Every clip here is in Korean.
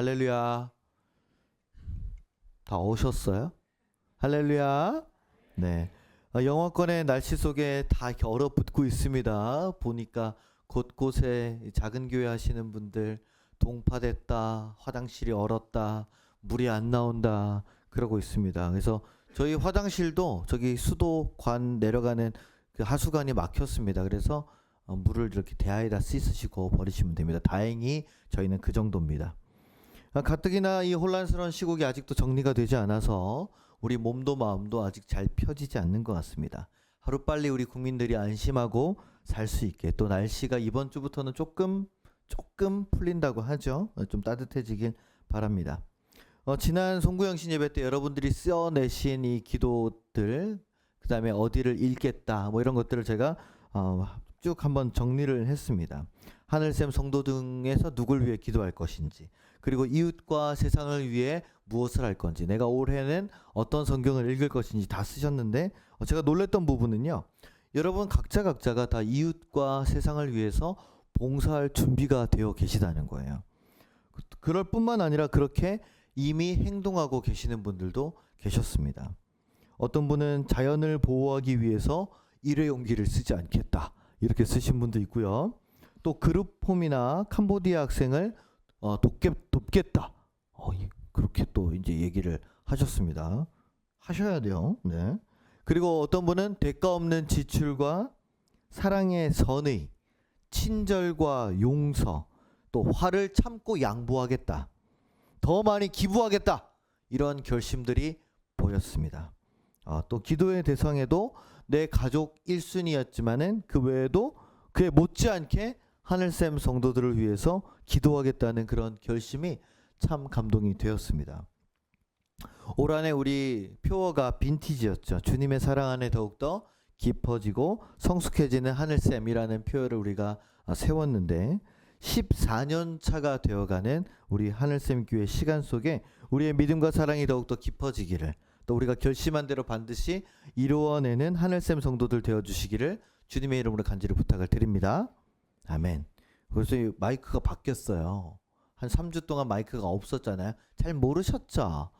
할렐루야. 다 오셨어요? 할렐루야. 네. 영화권의 날씨 속에 다 이렇게 얼어붙고 있습니다. 보니까 곳곳에 작은 교회 하시는 분들 동파됐다, 화장실이 얼었다, 물이 안 나온다 그러고 있습니다. 그래서 저희 화장실도 저기 수도관 내려가는 그 하수관이 막혔습니다. 그래서 물을 이렇게 대야에다 씻으시고 버리시면 됩니다. 다행히 저희는 그 정도입니다. 가뜩이나 이 혼란스러운 시국이 아직도 정리가 되지 않아서 우리 몸도 마음도 아직 잘 펴지지 않는 것 같습니다. 하루빨리 우리 국민들이 안심하고 살 수 있게, 또 날씨가 이번 주부터는 조금 풀린다고 하죠. 좀 따뜻해지길 바랍니다. 지난 송구영신 예배 때 여러분들이 써내신 이 기도들, 그 다음에 어디를 읽겠다 뭐 이런 것들을 제가 쭉 한번 정리를 했습니다. 하늘샘 성도 등에서 누굴 위해 기도할 것인지, 그리고 이웃과 세상을 위해 무엇을 할 건지, 내가 올해는 어떤 성경을 읽을 것인지 다 쓰셨는데, 제가 놀랬던 부분은요, 여러분 각자가 다 이웃과 세상을 위해서 봉사할 준비가 되어 계시다는 거예요. 그럴 뿐만 아니라 그렇게 이미 행동하고 계시는 분들도 계셨습니다. 어떤 분은 자연을 보호하기 위해서 일회용기를 쓰지 않겠다 이렇게 쓰신 분도 있고요. 또 그룹홈이나 캄보디아 학생을 돕겠다. 그렇게 또 이제 얘기를 하셨습니다. 하셔야 돼요. 네. 그리고 어떤 분은 대가 없는 지출과 사랑의 선의, 친절과 용서, 또 화를 참고 양보하겠다, 더 많이 기부하겠다, 이런 결심들이 보였습니다. 또 기도의 대상에도 내 가족 1순위였지만은 그 외에도 그에 못지않게 하늘샘 성도들을 위해서 기도하겠다는 그런 결심이 참 감동이 되었습니다. 올 한해 우리 표어가 빈티지였죠. 주님의 사랑 안에 더욱더 깊어지고 성숙해지는 하늘샘이라는 표어를 우리가 세웠는데, 14년 차가 되어가는 우리 하늘샘 교회 시간 속에 우리의 믿음과 사랑이 더욱더 깊어지기를, 또 우리가 결심한 대로 반드시 이루어내는 하늘샘 성도들 되어주시기를 주님의 이름으로 간절히 부탁을 드립니다. 아멘. 그래서 이 마이크가 바뀌었어요. 한 3주 동안 마이크가 없었잖아요. 잘 모르셨죠?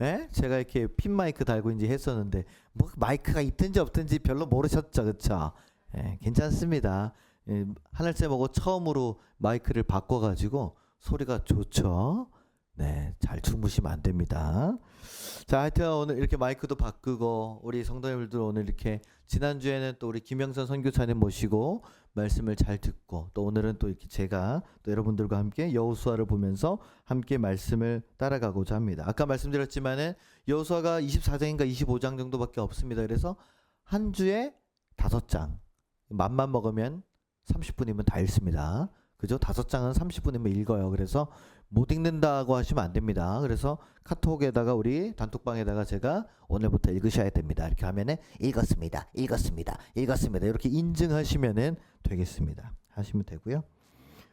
예? 제가 이렇게 핀 마이크 달고 이제 했었는데 뭐 마이크가 있든지 없든지 별로 모르셨죠, 그렇죠? 예, 괜찮습니다. 예, 하늘쌤하고 처음으로 마이크를 바꿔가지고 소리가 좋죠. 네, 잘 주무시면 안 됩니다. 자, 하여튼 오늘 이렇게 마이크도 바꾸고 우리 성도님들도 오늘 이렇게, 지난주에는 또 우리 김영선 선교사님 모시고 말씀을 잘 듣고, 또 오늘은 또 이렇게 제가 또 여러분들과 함께 여호수아를 보면서 함께 말씀을 따라가고자 합니다. 아까 말씀드렸지만은 여호수아가 24장인가 25장 정도밖에 없습니다. 그래서 한 주에 5장, 맘만 먹으면 30분이면 다 읽습니다. 그죠? 5장은 30분이면 읽어요. 그래서 못 읽는다고 하시면 안 됩니다. 그래서 카톡에다가 우리 단톡방에다가 제가 오늘부터 읽으셔야 됩니다, 이렇게 하면은 읽었습니다 이렇게 인증하시면은 되겠습니다. 하시면 되고요.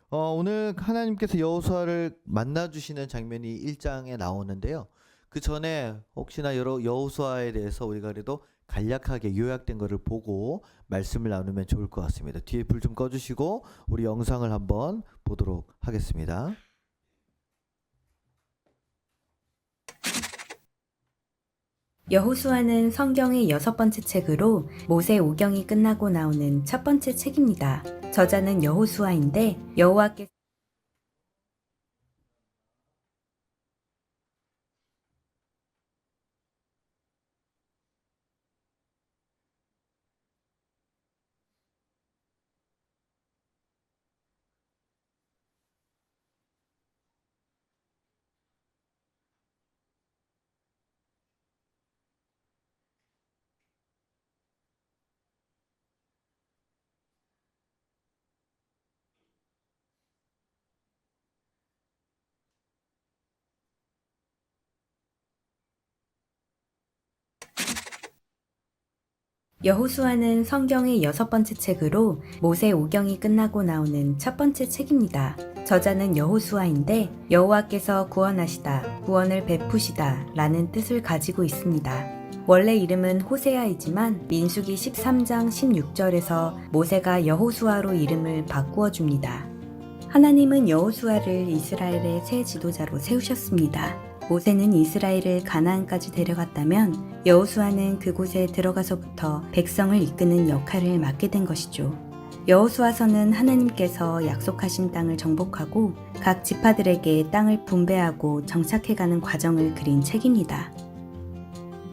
오늘 하나님께서 여호수아를 만나주시는 장면이 1장에 나오는데요. 그 전에 혹시나 여러 여호수아에 대해서 우리가 그래도 간략하게 요약된 것을 보고 말씀을 나누면 좋을 것 같습니다. 뒤에 불 좀 꺼주시고 우리 영상을 한번 보도록 하겠습니다. 여호수아는 성경의 6번째 책으로 모세 오경이 끝나고 나오는 첫 번째 책입니다. 저자는 여호수아인데 여호와께서 여호수아는 성경의 6번째 책으로 모세 오경이 끝나고 나오는 첫 번째 책입니다. 저자는 여호수아인데 여호와께서 구원하시다, 구원을 베푸시다 라는 뜻을 가지고 있습니다. 원래 이름은 호세아이지만 민수기 13장 16절에서 모세가 여호수아로 이름을 바꾸어 줍니다. 하나님은 여호수아를 이스라엘의 새 지도자로 세우셨습니다. 모세는 이스라엘을 가나안까지 데려갔다면 여호수아는 그곳에 들어가서부터 백성을 이끄는 역할을 맡게 된 것이죠. 여호수아서는 하나님께서 약속하신 땅을 정복하고 각 지파들에게 땅을 분배하고 정착해가는 과정을 그린 책입니다.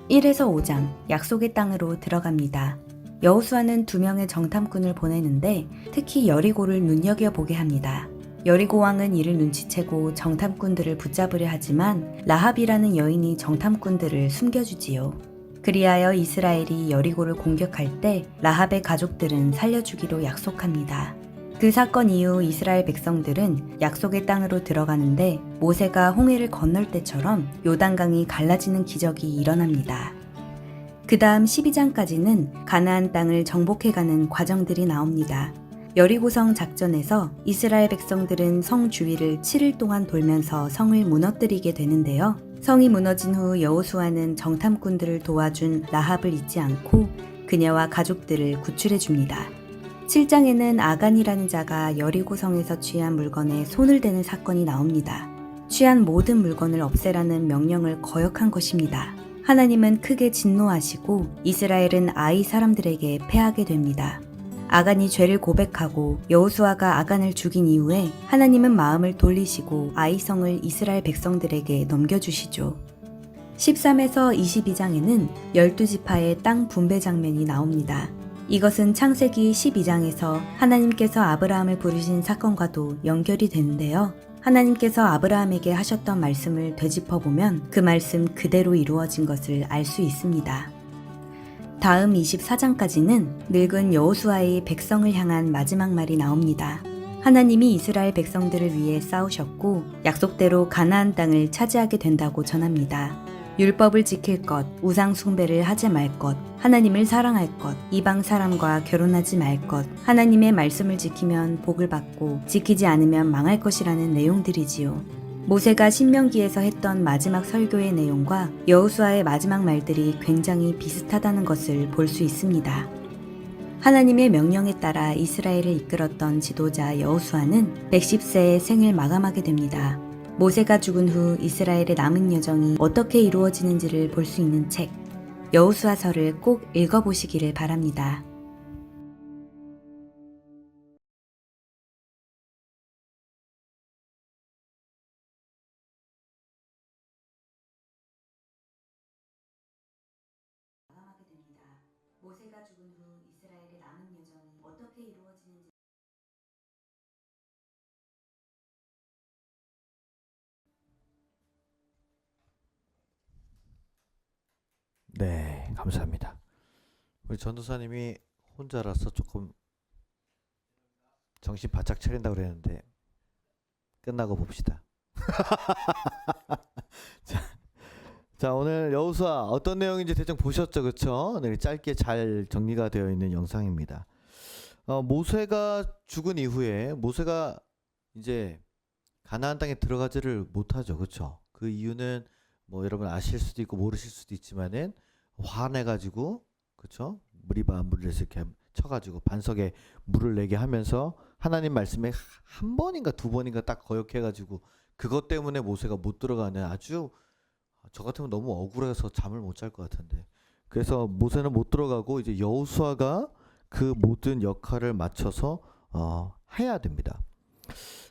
1에서 5장 약속의 땅으로 들어갑니다. 여호수아는 2명의 정탐꾼을 보내는데 특히 여리고를 눈여겨보게 합니다. 여리고 왕은 이를 눈치채고 정탐꾼들을 붙잡으려 하지만 라합이라는 여인이 정탐꾼들을 숨겨주지요. 그리하여 이스라엘이 여리고를 공격할 때 라합의 가족들은 살려주기로 약속합니다. 그 사건 이후 이스라엘 백성들은 약속의 땅으로 들어가는데 모세가 홍해를 건널 때처럼 요단강이 갈라지는 기적이 일어납니다. 그 다음 12장까지는 가나안 땅을 정복해가는 과정들이 나옵니다. 여리고성 작전에서 이스라엘 백성들은 성 주위를 7일 동안 돌면서 성을 무너뜨리게 되는데요. 성이 무너진 후 여호수아는 정탐꾼들을 도와준 라합을 잊지 않고 그녀와 가족들을 구출해 줍니다. 7장에는 아간이라는 자가 여리고성에서 취한 물건에 손을 대는 사건이 나옵니다. 취한 모든 물건을 없애라는 명령을 거역한 것입니다. 하나님은 크게 진노하시고 이스라엘은 아이 사람들에게 패하게 됩니다. 아간이 죄를 고백하고 여호수아가 아간을 죽인 이후에 하나님은 마음을 돌리시고 아이성을 이스라엘 백성들에게 넘겨주시죠. 13에서 22장에는 12지파의 땅 분배 장면이 나옵니다. 이것은 창세기 12장에서 하나님께서 아브라함을 부르신 사건과도 연결이 되는데요. 하나님께서 아브라함에게 하셨던 말씀을 되짚어보면 그 말씀 그대로 이루어진 것을 알 수 있습니다. 다음 24장까지는 늙은 여호수아의 백성을 향한 마지막 말이 나옵니다. 하나님이 이스라엘 백성들을 위해 싸우셨고 약속대로 가나안 땅을 차지하게 된다고 전합니다. 율법을 지킬 것, 우상 숭배를 하지 말 것, 하나님을 사랑할 것, 이방 사람과 결혼하지 말 것, 하나님의 말씀을 지키면 복을 받고 지키지 않으면 망할 것이라는 내용들이지요. 모세가 신명기에서 했던 마지막 설교의 내용과 여호수아의 마지막 말들이 굉장히 비슷하다는 것을 볼 수 있습니다. 하나님의 명령에 따라 이스라엘을 이끌었던 지도자 여호수아는 110세의 생을 마감하게 됩니다. 모세가 죽은 후 이스라엘의 남은 여정이 어떻게 이루어지는지를 볼 수 있는 책, 여호수아서를 꼭 읽어보시기를 바랍니다. 마감하게 됩니다. 모세가 죽은 후 이스라엘의 남은 여정이 어떻게 이루어지는지 네, 감사합니다. 우리 전도사님이 혼자라서 조금 정신 바짝 차린다고 그랬는데 끝나고 봅시다. 자, 자, 오늘 여호수아 어떤 내용인지 대충 보셨죠, 그렇죠? 네, 짧게 잘 정리가 되어 있는 영상입니다. 모세가 죽은 이후에 모세가 이제 가나안 땅에 들어가지를 못하죠, 그렇죠? 그 이유는 뭐 여러분 아실 수도 있고 모르실 수도 있지만은 화내가지고, 그렇죠? 무리바 물을 이렇게 쳐가지고 반석에 물을 내게 하면서 하나님 말씀에 한 번인가 두 번인가 딱 거역해가지고 그것 때문에 모세가 못 들어가는, 아주 저 같으면 너무 억울해서 잠을 못 잘 것 같은데, 그래서 모세는 못 들어가고 이제 여호수아가 그 모든 역할을 맞춰서 해야 됩니다.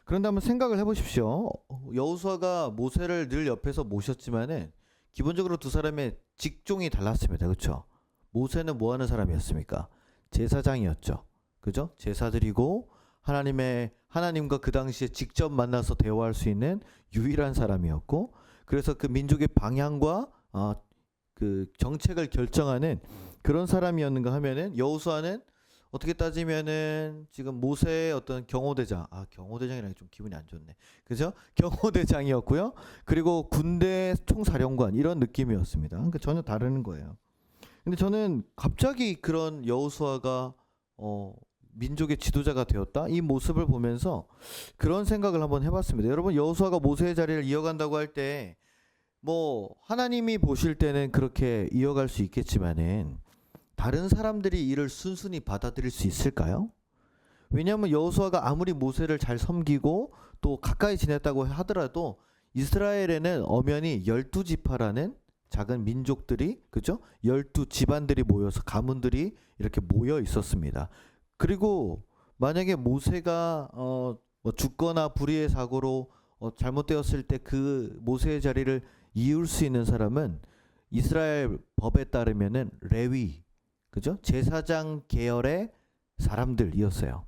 그런데 한번 생각을 해보십시오. 여호수아가 모세를 늘 옆에서 모셨지만은 기본적으로 두 사람의 직종이 달랐습니다. 그렇죠? 모세는 뭐 하는 사람이었습니까? 제사장이었죠. 그죠? 제사드리고 하나님과 그 당시에 직접 만나서 대화할 수 있는 유일한 사람이었고, 그래서 그 민족의 방향과 그 정책을 결정하는 그런 사람이었는가 하면은 여호수아는 어떻게 따지면은 지금 모세의 어떤 경호대장, 경호대장이라니 좀 기분이 안 좋네. 그죠? 경호대장이었고요. 그리고 군대 총사령관 이런 느낌이었습니다. 그러니까 전혀 다른 거예요. 근데 저는 갑자기 그런 여호수아가 민족의 지도자가 되었다, 이 모습을 보면서 그런 생각을 한번 해봤습니다. 여러분, 여호수아가 모세의 자리를 이어간다고 할 때 뭐 하나님이 보실 때는 그렇게 이어갈 수 있겠지만은 다른 사람들이 이를 순순히 받아들일 수 있을까요? 왜냐하면 여호수아가 아무리 모세를 잘 섬기고 또 가까이 지냈다고 하더라도 이스라엘에는 엄연히 12지파라는 작은 민족들이, 그죠? 12집안들이 모여서 가문들이 이렇게 모여 있었습니다. 그리고 만약에 모세가 뭐 죽거나 불의의 사고로 잘못되었을 때 그 모세의 자리를 이을 수 있는 사람은 이스라엘 법에 따르면은 레위, 그죠? 제사장 계열의 사람들이었어요.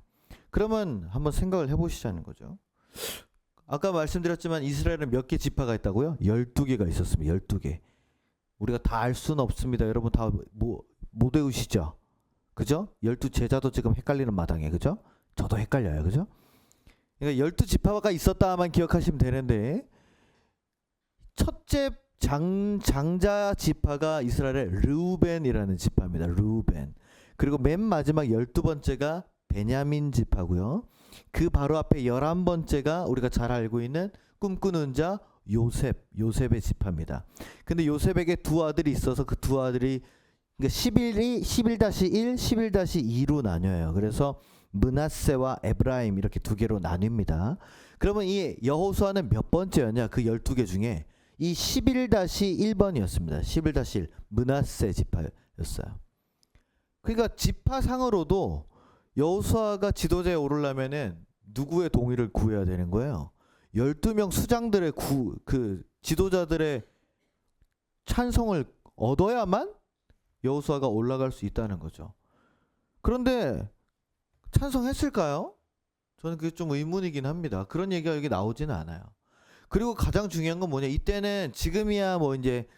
그러면 한번 생각을 해보시자는 거죠. 아까 말씀드렸지만 이스라엘은 몇 개 지파가 있다고요? 12개가 있었습니다. 12개. 우리가 다 알 수는 없습니다. 여러분 다 못 외우시죠? 그죠? 12제자도 지금 헷갈리는 마당에, 그죠? 저도 헷갈려요. 그죠? 그러니까 12지파가 있었다만 기억하시면 되는데, 첫째 장자 지파가 이스라엘의 르우벤이라는 지파입니다. 르우벤. 그리고 맨 마지막 12번째가 베냐민 지파고요. 그 바로 앞에 11번째가 우리가 잘 알고 있는 꿈꾸는 자 요셉의 지파입니다. 근데 요셉에게 두 아들이 있어서 그 두 아들이 그러니까 11이 11-1, 11-2로 나뉘어요. 그래서 므낫세와 에브라임 이렇게 두 개로 나뉩니다. 그러면 이 여호수아는 몇 번째였냐? 그 12개 중에 이 11-1번이었습니다. 11-1 므낫세 지파였어요. 그러니까 지파상으로도 여호수아가 지도자에 오르려면은 누구의 동의를 구해야 되는 거예요? 12명 수장들의 그 지도자들의 찬성을 얻어야만 여호수아가 올라갈 수 있다는 거죠. 그런데 찬성했을까요? 저는 그게 좀 의문이긴 합니다. 그런 얘기가 여기 나오지는 않아요. 그리고 가장 중요한 건 뭐냐? 이때는 지금이야 뭐 이제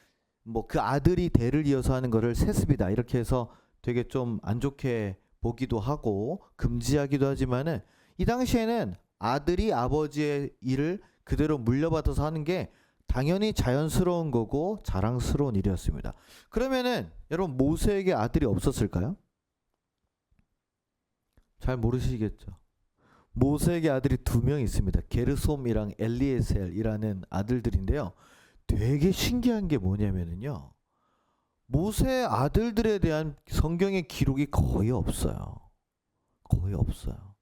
뭐 그 아들이 대를 이어서 하는 거를 세습이다 이렇게 해서 되게 좀 안 좋게 보기도 하고 금지하기도 하지만은 이 당시에는 아들이 아버지의 일을 그대로 물려받아서 하는 게 당연히 자연스러운 거고 자랑스러운 일이었습니다. 그러면은 여러분 모세에게 아들이 없었을까요? 잘 모르시겠죠. 모세에게 아들이 2명 있습니다. 게르솜이랑 엘리에셀이라는 아들들인데요. 되게 신기한 게 뭐냐면은요. 모세 아들들에 대한 성경의 기록이 거의 없어요. 거의 없어요.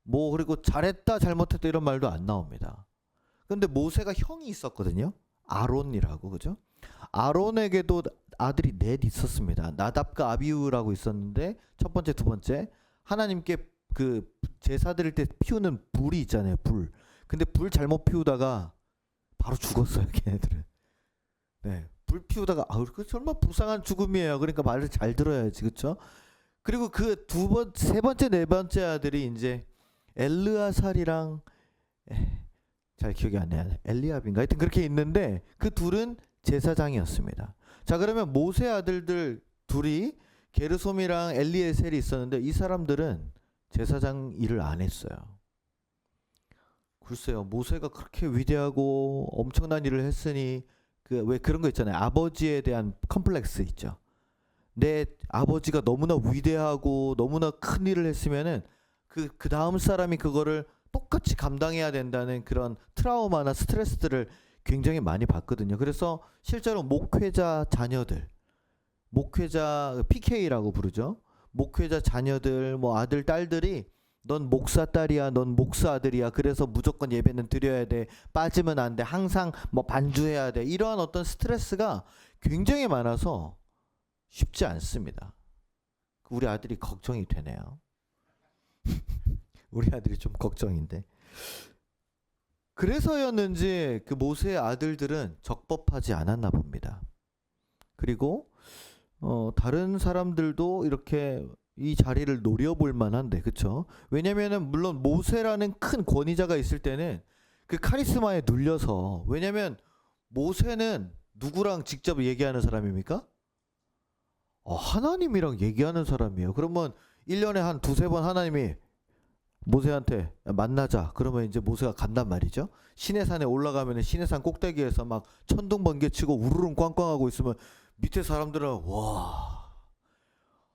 뭐 그리고 잘했다 잘못했다 이런 말도 안 나옵니다. 근데 모세가 형이 있었거든요. 아론이라고, 그죠? 아론에게도 아들이 넷 있었습니다. 나답과 아비후라고 있었는데 첫 번째, 두 번째 하나님께 그 제사 드릴 때 피우는 불이 있잖아요. 불. 근데 불 잘못 피우다가 바로 죽었어요. 걔네들은. 네. 불 피우다가 그 정말 불쌍한 죽음이에요. 그러니까 말을 잘 들어야지, 그렇죠? 그리고 그 세 번째, 네 번째 아들이 이제 엘르아살이랑 잘 기억이 안 나요. 엘리압인가? 하여튼 그렇게 있는데 그 둘은 제사장이었습니다. 자, 그러면 모세 아들들 둘이 게르솜이랑 엘리에셀이 있었는데 이 사람들은 제사장 일을 안 했어요. 글쎄요, 모세가 그렇게 위대하고 엄청난 일을 했으니 그 왜 그런 거 있잖아요. 아버지에 대한 컴플렉스 있죠. 내 아버지가 너무나 위대하고 너무나 큰 일을 했으면은 그 다음 사람이 그거를 똑같이 감당해야 된다는 그런 트라우마나 스트레스들을 굉장히 많이 받거든요. 그래서 실제로 목회자 자녀들, 목회자 PK라고 부르죠. 목회자 자녀들, 뭐 아들, 딸들이 넌 목사 딸이야, 넌 목사 아들이야. 그래서 무조건 예배는 드려야 돼. 빠지면 안 돼. 항상 뭐 반주해야 돼. 이러한 어떤 스트레스가 굉장히 많아서 쉽지 않습니다. 우리 아들이 걱정이 되네요. 우리 아들이 좀 걱정인데. 그래서였는지 그 모세의 아들들은 적법하지 않았나 봅니다. 그리고 다른 사람들도 이렇게 이 자리를 노려볼 만한데, 그쵸? 왜냐면은 물론 모세라는 큰 권위자가 있을 때는 그 카리스마에 눌려서, 왜냐면 모세는 누구랑 직접 얘기하는 사람입니까? 하나님이랑 얘기하는 사람이에요. 그러면 1년에 한 2-3번 하나님이 모세한테 만나자. 그러면 이제 모세가 간단 말이죠. 시내산에 올라가면 시내산 꼭대기에서 막 천둥 번개 치고 우르릉 꽝꽝하고 있으면 밑에 사람들은 와,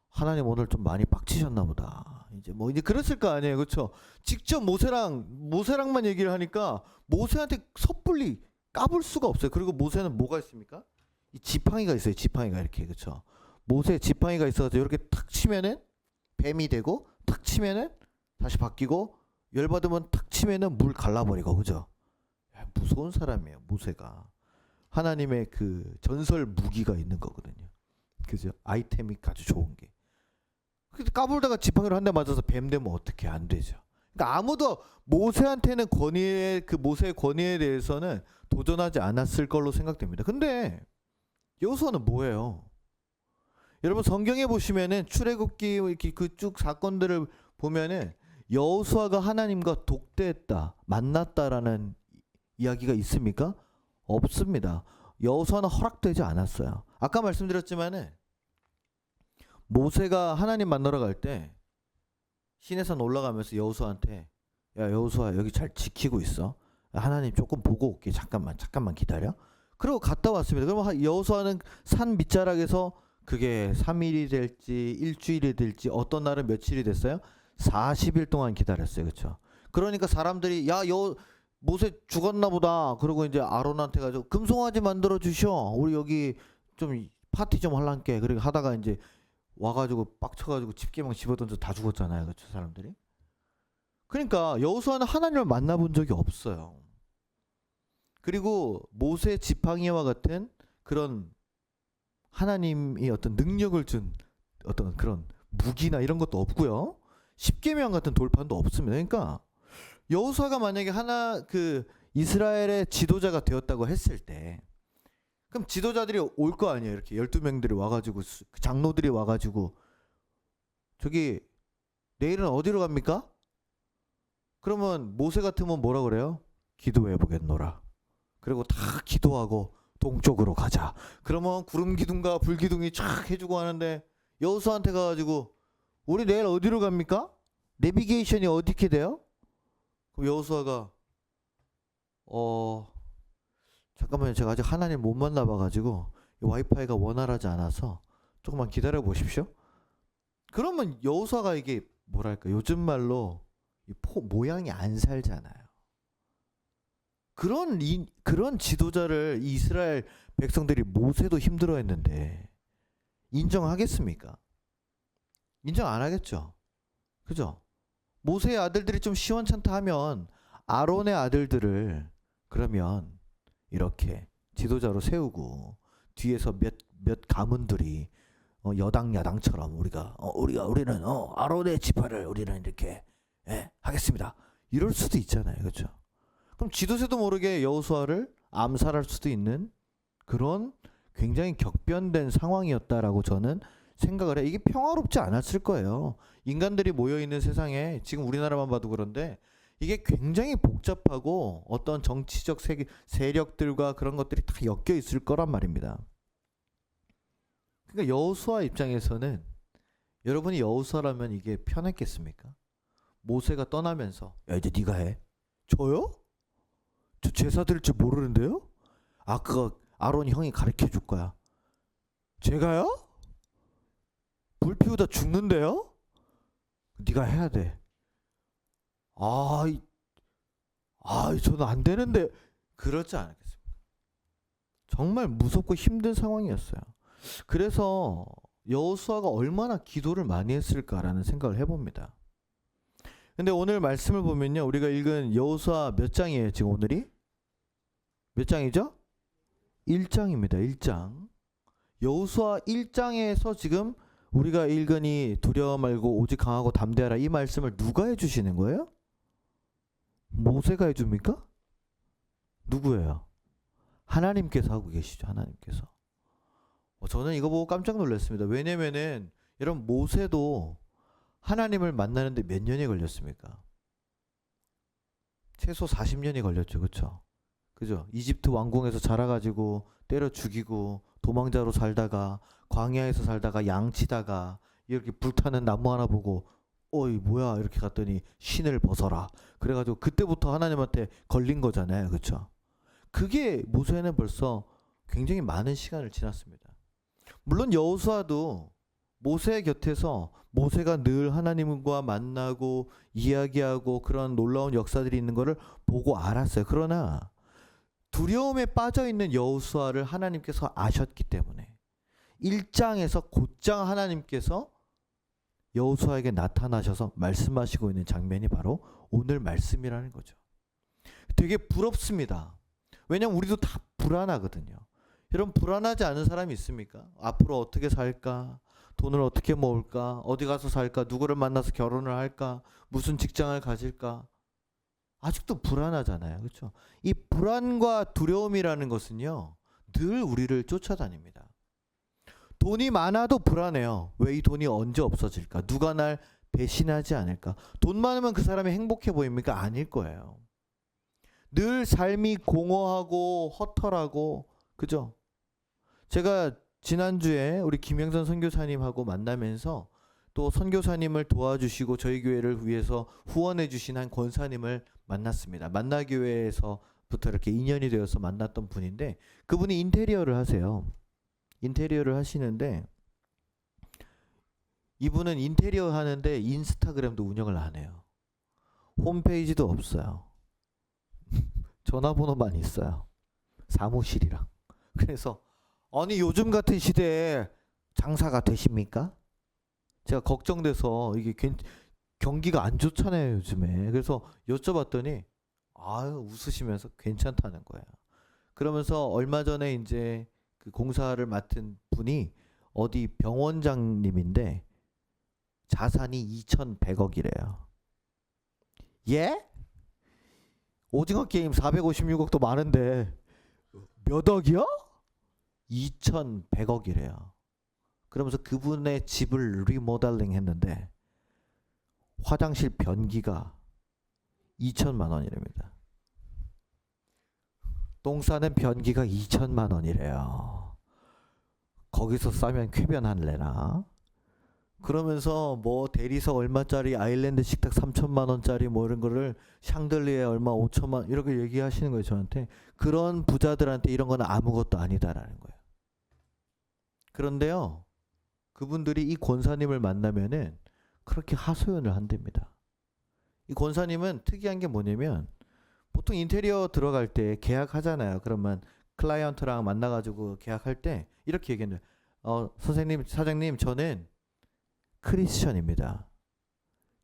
하나님 오늘 좀 많이 빡치셨나 보다. 이제 뭐 이제 그랬을 거 아니에요. 그렇죠? 직접 모세랑만 얘기를 하니까 모세한테 섣불리 까불 수가 없어요. 그리고 모세는 뭐가 있습니까? 이 지팡이가 있어요. 지팡이가 이렇게, 그렇죠? 모세 지팡이가 있어서 이렇게 탁 치면은 뱀이 되고 탁 치면은 다시 바뀌고 열받으면 탁 치면은 물 갈라버리고 그죠? 야, 무서운 사람이에요 모세가. 하나님의 그 전설 무기가 있는 거거든요. 그죠? 아이템이 아주 좋은 게. 그래서 까불다가 지팡이로 한 대 맞아서 뱀 되면 어떻게 안 되죠. 그러니까 아무도 모세한테는 그 모세의 권위에 대해서는 도전하지 않았을 걸로 생각됩니다. 근데 여호수아는 뭐예요? 여러분 성경에 보시면은 출애굽기 이렇게 그 쭉 사건들을 보면은 여호수아가 하나님과 독대했다, 만났다라는 이야기가 있습니까? 없습니다. 여호수아는 허락되지 않았어요. 아까 말씀드렸지만은 모세가 하나님 만나러 갈 때 시내산 올라가면서 여호수아한테 야 여호수아 여기 잘 지키고 있어. 하나님 조금 보고 올게. 잠깐만 기다려. 그리고 갔다 왔습니다. 그러면 여호수아는 산 밑자락에서 그게 3일이 될지 일주일이 될지 어떤 날은 며칠이 됐어요? 40일 동안 기다렸어요. 그렇죠? 그러니까 사람들이 야 모세 죽었나 보다. 그리고 이제 아론한테 가지고 금송아지 만들어 주셔. 우리 여기 좀 파티 좀 할란께. 그렇게 하다가 이제 와가지고 빡쳐가지고 집게망 집어던져 다 죽었잖아요. 그렇죠? 사람들이. 그러니까 여호수아는 하나님을 만나본 적이 없어요. 그리고 모세 지팡이와 같은 그런 하나님이 어떤 능력을 준 어떤 그런 무기나 이런 것도 없고요. 십계명 같은 돌판도 없습니다. 그러니까 여호수아가 만약에 그 이스라엘의 지도자가 되었다고 했을 때 그럼 지도자들이 올 거 아니에요. 이렇게 12명들이 와가지고 장로들이 와가지고 저기 내일은 어디로 갑니까? 그러면 모세 같으면 뭐라 그래요? 기도해 보겠노라. 그리고 다 기도하고 동쪽으로 가자. 그러면 구름 기둥과 불 기둥이 쫙 해주고 하는데 여호수아한테 가가지고 우리 내일 어디로 갑니까? 내비게이션이 어떻게 돼요? 그럼 여호수아가 잠깐만요. 제가 아직 하나님 못 만나봐가지고 와이파이가 원활하지 않아서 조금만 기다려 보십시오. 그러면 여호수아가 이게 뭐랄까 요즘 말로 모양이 안 살잖아요. 그런 지도자를 이스라엘 백성들이 모세도 힘들어했는데 인정하겠습니까? 인정 안 하겠죠. 그죠? 모세의 아들들이 좀 시원찮다 하면 아론의 아들들을 그러면 이렇게 지도자로 세우고 뒤에서 몇 가문들이 여당 야당처럼 우리는 아론의 지파를 우리는 이렇게 하겠습니다. 이럴 수도 있잖아요. 그렇죠? 그럼 지도새도 모르게 여호수아를 암살할 수도 있는 그런 굉장히 격변된 상황이었다라고 저는 생각을 해요. 이게 평화롭지 않았을 거예요. 인간들이 모여있는 세상에 지금 우리나라만 봐도 그런데 이게 굉장히 복잡하고 어떤 정치적 세력들과 그런 것들이 다 엮여 있을 거란 말입니다. 그러니까 여호수아 입장에서는 여러분이 여호수아라면 이게 편했겠습니까? 모세가 떠나면서 야 이제 네가 해. 저요? 저 제사 드릴 줄 모르는데요? 그거 아론 형이 가르쳐 줄 거야. 제가요? 불 피우다 죽는데요? 네가 해야 돼. 저는 안 되는데. 그렇지 않겠습니까? 정말 무섭고 힘든 상황이었어요. 그래서 여호수아가 얼마나 기도를 많이 했을까라는 생각을 해봅니다. 근데 오늘 말씀을 보면요, 우리가 읽은 여호수아 몇 장이에요? 지금 오늘이 몇 장이죠? 1장입니다. 1장. 여호수아 1장에서 지금 우리가 읽으니 두려워 말고 오직 강하고 담대하라, 이 말씀을 누가 해주시는 거예요? 모세가 해줍니까? 누구예요? 하나님께서 하고 계시죠. 하나님께서. 저는 이거 보고 깜짝 놀랐습니다. 왜냐면은 여러분 모세도 하나님을 만나는데 몇 년이 걸렸습니까? 최소 40년이 걸렸죠. 그죠? 이집트 왕궁에서 자라가지고 때려 죽이고 도망자로 살다가 광야에서 살다가 양치다가 이렇게 불타는 나무 하나 보고 어이 뭐야 이렇게 갔더니 신을 벗어라. 그래가지고 그때부터 하나님한테 걸린 거잖아요. 그렇죠? 그게 모세는 벌써 굉장히 많은 시간을 지났습니다. 물론 여호수아도 모세 곁에서 모세가 늘 하나님과 만나고 이야기하고 그런 놀라운 역사들이 있는 것을 보고 알았어요. 그러나 두려움에 빠져 있는 여호수아를 하나님께서 아셨기 때문에 1장에서 곧장 하나님께서 여호수아에게 나타나셔서 말씀하시고 있는 장면이 바로 오늘 말씀이라는 거죠. 되게 부럽습니다. 왜냐면 우리도 다 불안하거든요. 여러분 불안하지 않은 사람이 있습니까? 앞으로 어떻게 살까? 돈을 어떻게 모을까? 어디 가서 살까? 누구를 만나서 결혼을 할까? 무슨 직장을 가질까? 아직도 불안하잖아요. 그렇죠? 이 불안과 두려움이라는 것은요. 늘 우리를 쫓아다닙니다. 돈이 많아도 불안해요. 왜 이 돈이 언제 없어질까? 누가 날 배신하지 않을까? 돈 많으면 그 사람이 행복해 보입니까? 아닐 거예요. 늘 삶이 공허하고 허탈하고 그죠? 제가 지난주에 우리 김영선 선교사님하고 만나면서 또 선교사님을 도와주시고 저희 교회를 위해서 후원해 주신 한 권사님을 만났습니다. 만나교회에서부터 이렇게 인연이 되어서 만났던 분인데 그분이 인테리어를 하세요. 인테리어를 하시는데 이분은 인테리어 하는데 인스타그램도 운영을 안 해요. 홈페이지도 없어요. 전화번호만 있어요. 사무실이랑. 그래서 아니 요즘 같은 시대에 장사가 되십니까? 제가 걱정돼서 이게 경기가 안 좋잖아요 요즘에. 그래서 여쭤봤더니 아유 웃으시면서 괜찮다는 거예요. 그러면서 얼마 전에 이제 그 공사를 맡은 분이 어디 병원장님인데 자산이 2,100억이래요. 예? 오징어 게임 456억도 많은데 몇 억이요? 2,100억이래요. 그러면서 그분의 집을 리모델링 했는데 화장실 변기가 2천만 원이랍니다. 똥 싸는 변기가 2천만 원이래요. 거기서 싸면 쾌변할래나? 그러면서 뭐 대리석 얼마짜리 아일랜드 식탁 3천만 원짜리 뭐 이런 거를 샹들리에 얼마 5천만 이렇게 얘기하시는 거예요 저한테. 그런 부자들한테 이런 건 아무것도 아니다라는 거예요. 그런데요 그분들이 이 권사님을 만나면은 그렇게 하소연을 한답니다. 이 권사님은 특이한 게 뭐냐면 보통 인테리어 들어갈 때 계약하잖아요. 그러면 클라이언트랑 만나가지고 계약할 때 이렇게 얘기해요. 선생님 사장님 저는 크리스천입니다.